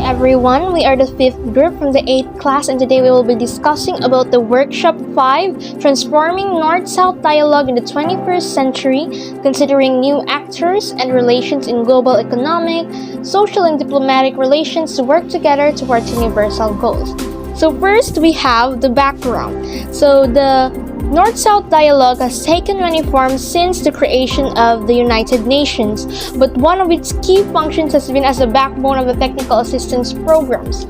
Everyone, we are the fifth group from the 8th class, and today we will be discussing about the workshop 5, Transforming North-South Dialogue in the 21st Century, considering new actors and relations in global economic, social and diplomatic relations to work together towards universal goals. So first we have the background. So the North-South dialogue has taken many forms since the creation of the United Nations, but one of its key functions has been as the backbone of the technical assistance programs.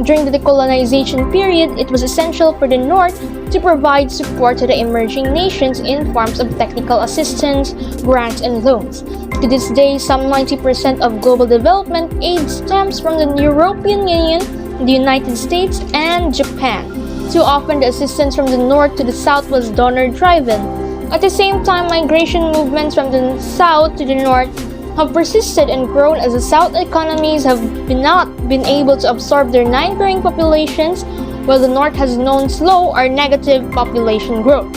During the decolonization period, it was essential for the North to provide support to the emerging nations in forms of technical assistance, grants, and loans. To this day, some 90% of global development aid stems from the European Union, the United States, and Japan. Too often, the assistance from the north to the south was donor-driven. At the same time, migration movements from the south to the north have persisted and grown as the south economies have not been able to absorb their 9 growing populations, while the north has known slow or negative population growth.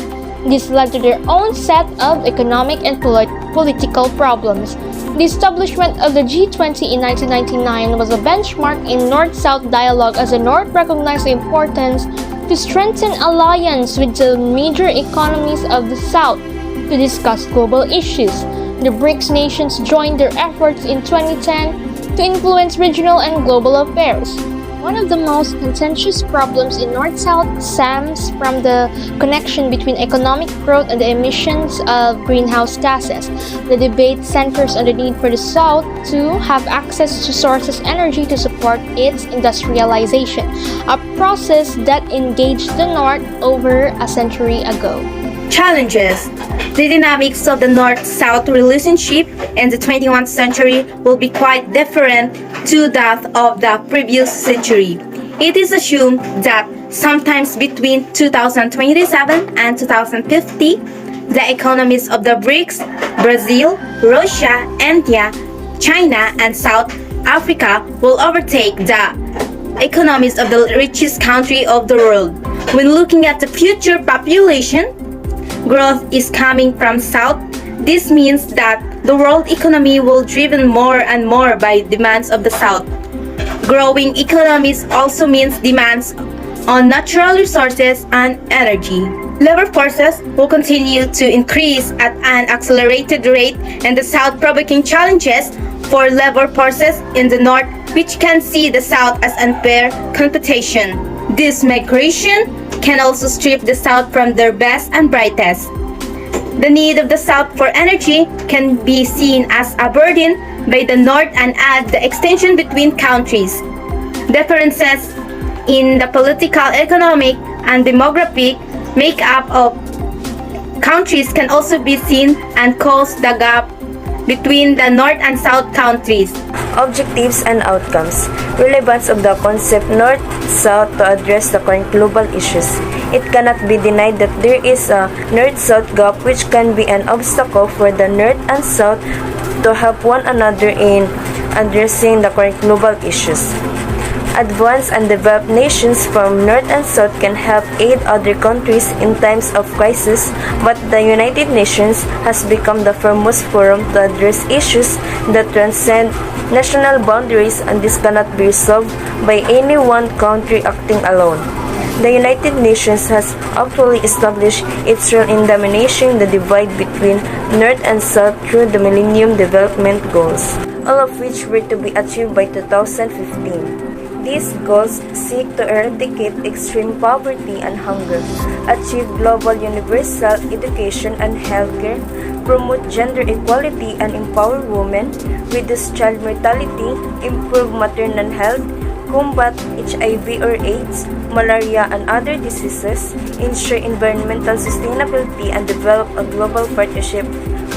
This led to their own set of economic and political problems. The establishment of the G20 in 1999 was a benchmark in North-South dialogue as the North recognized the importance to strengthen alliance with the major economies of the South to discuss global issues. The BRICS nations joined their efforts in 2010 to influence regional and global affairs. One of the most contentious problems in North-South stems from the connection between economic growth and the emissions of greenhouse gases. The debate centers on the need for the South to have access to sources energy to support its industrialization, a process that engaged the North over a century ago. Challenges. The dynamics of the North-South relationship in the 21st century will be quite different to that of the previous century. It is assumed that sometimes between 2027 and 2050, the economies of the BRICS, Brazil, Russia, India, China, and South Africa will overtake the economies of the richest country of the world. When looking at the future population, growth is coming from South. This means that the world economy will be driven more and more by demands of the South. Growing economies also means demands on natural resources and energy. Labor forces will continue to increase at an accelerated rate in the South, provoking challenges for labor forces in the North, which can see the South as unfair competition. This migration can also strip the South from their best and brightest. The need of the South for energy can be seen as a burden by the North and add the extension between countries. Differences in the political, economic, and demographic makeup of countries can also be seen and cause the gap between the North and South countries. Objectives and outcomes. Relevance of the concept North-South to address the current global issues. It cannot be denied that there is a North-South gap which can be an obstacle for the North and South to help one another in addressing the current global issues. Advanced and developed nations from North and South can help aid other countries in times of crisis, but the United Nations has become the foremost forum to address issues that transcend national boundaries, and this cannot be resolved by any one country acting alone. The United Nations has actually established its role in diminishing the divide between North and South through the Millennium Development Goals, all of which were to be achieved by 2015. These goals seek to eradicate extreme poverty and hunger, achieve global universal education and healthcare, promote gender equality and empower women, reduce child mortality, improve maternal health, combat HIV or AIDS, malaria and other diseases, ensure environmental sustainability, and develop a global partnership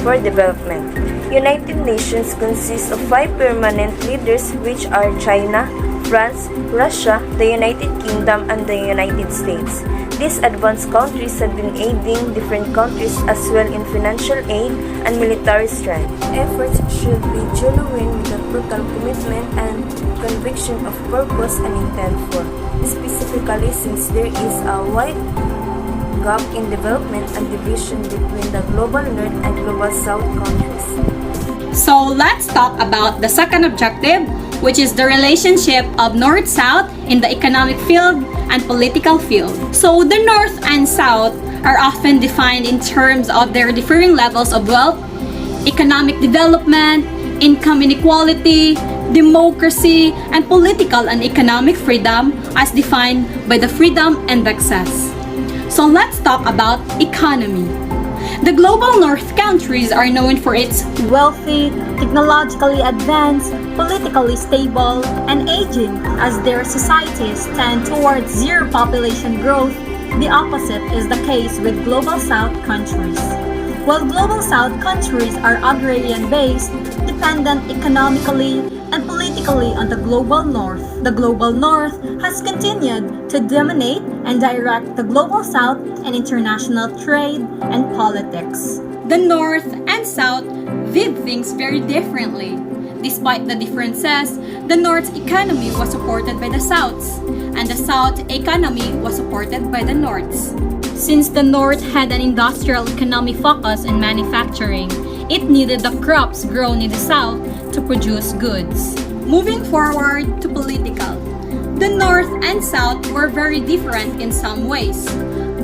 for development. United Nations consists of 5 permanent leaders, which are China, France, Russia, the United Kingdom, and the United States. These advanced countries have been aiding different countries as well in financial aid and military strength. Efforts should be genuine with a total commitment and conviction of purpose and intent for. Specifically, since there is a wide gap in development and division between the global north and global south countries. So let's talk about the second objective, which is the relationship of North-South in the economic field and political field. So the North and South are often defined in terms of their differing levels of wealth, economic development, income inequality, democracy, and political and economic freedom as defined by the Freedom Indexes. So let's talk about economy. The global North countries are known for its wealthy, technologically advanced, politically stable, and aging. As their societies tend towards zero population growth, the opposite is the case with global South countries. While global South countries are agrarian-based, dependent economically and politically on the global North, the global North has continued to dominate and direct the global South in international trade and politics. the North and South did things very differently. Despite the differences, the North's economy was supported by the South's, and the South economy was supported by the North's. Since the North had an industrial economy focus in manufacturing, it needed the crops grown in the South to produce goods. Moving forward to political, the North and South were very different in some ways,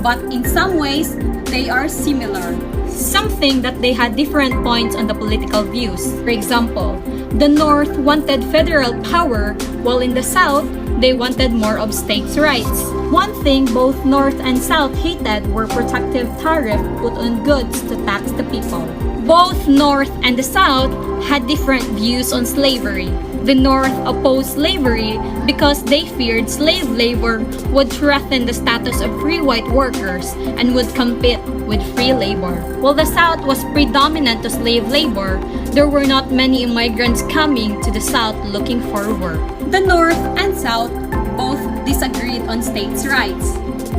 but in some ways, they are similar. Something that they had different points on the political views. For example, the North wanted federal power, while in the South, they wanted more of states' rights. One thing both North and South hated were protective tariff put on goods to tax the people. Both North and the South had different views on slavery. The North opposed slavery because they feared slave labor would threaten the status of free white workers and would compete with free labor. While the South was predominant to slave labor, there were not many immigrants coming to the South looking for work. The North and South both disagreed on states' rights.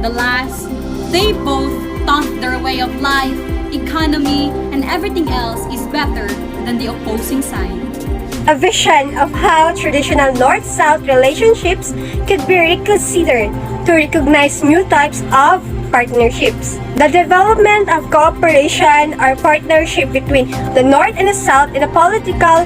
The last, they both thought their way of life, economy, and everything else is better than the opposing side. A vision of how traditional North-South relationships could be reconsidered to recognize new types of partnerships. The development of cooperation or partnership between the North and the South in the political,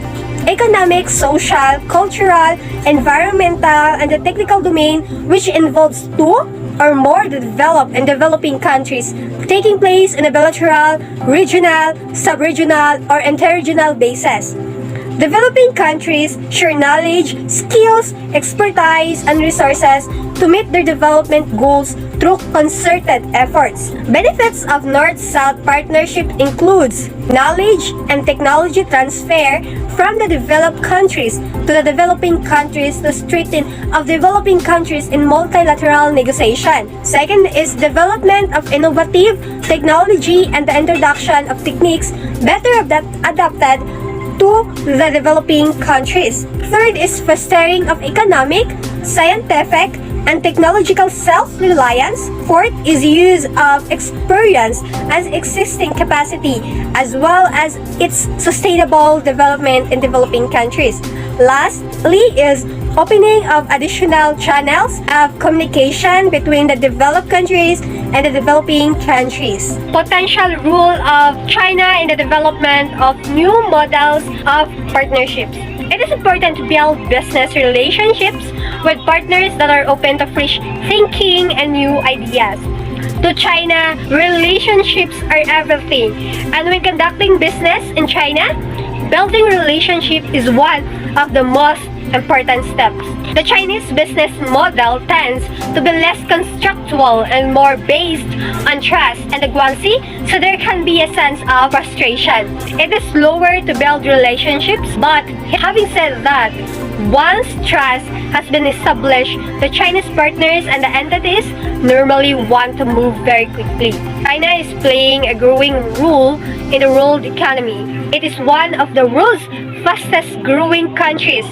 economic, social, cultural, environmental, and the technical domain, which involves two or more developed and developing countries, taking place on a bilateral, regional, sub-regional, or interregional basis. Developing countries share knowledge, skills, expertise, and resources to meet their development goals through concerted efforts. Benefits of North-South partnership includes knowledge and technology transfer from the developed countries to the developing countries to strengthen of developing countries in multilateral negotiation. Second is development of innovative technology and the introduction of techniques better adapted to the developing countries. Third is fostering of economic, scientific, and technological self-reliance. Fourth is use of experience as existing capacity as well as its sustainable development in developing countries. Lastly is opening of additional channels of communication between the developed countries and the developing countries. Potential role of China in the development of new models of partnerships. It is important to build business relationships with partners that are open to fresh thinking and new ideas. To China, relationships are everything. And when conducting business in China, building relationship is one of the most important steps. The Chinese business model tends to be less constructual and more based on trust and aguancy, so there can be a sense of frustration. It is slower to build relationships, but having said that, once trust has been established, the Chinese partners and the entities normally want to move very quickly. China is playing a growing role in the world economy. It is one of the world's fastest growing countries.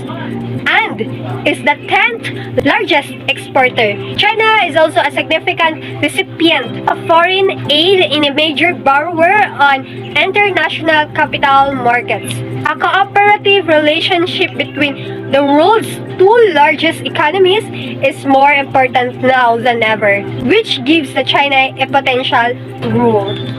and is the 10th largest exporter. China is also a significant recipient of foreign aid and a major borrower on international capital markets. A cooperative relationship between the world's two largest economies is more important now than ever, which gives the China a potential to rule.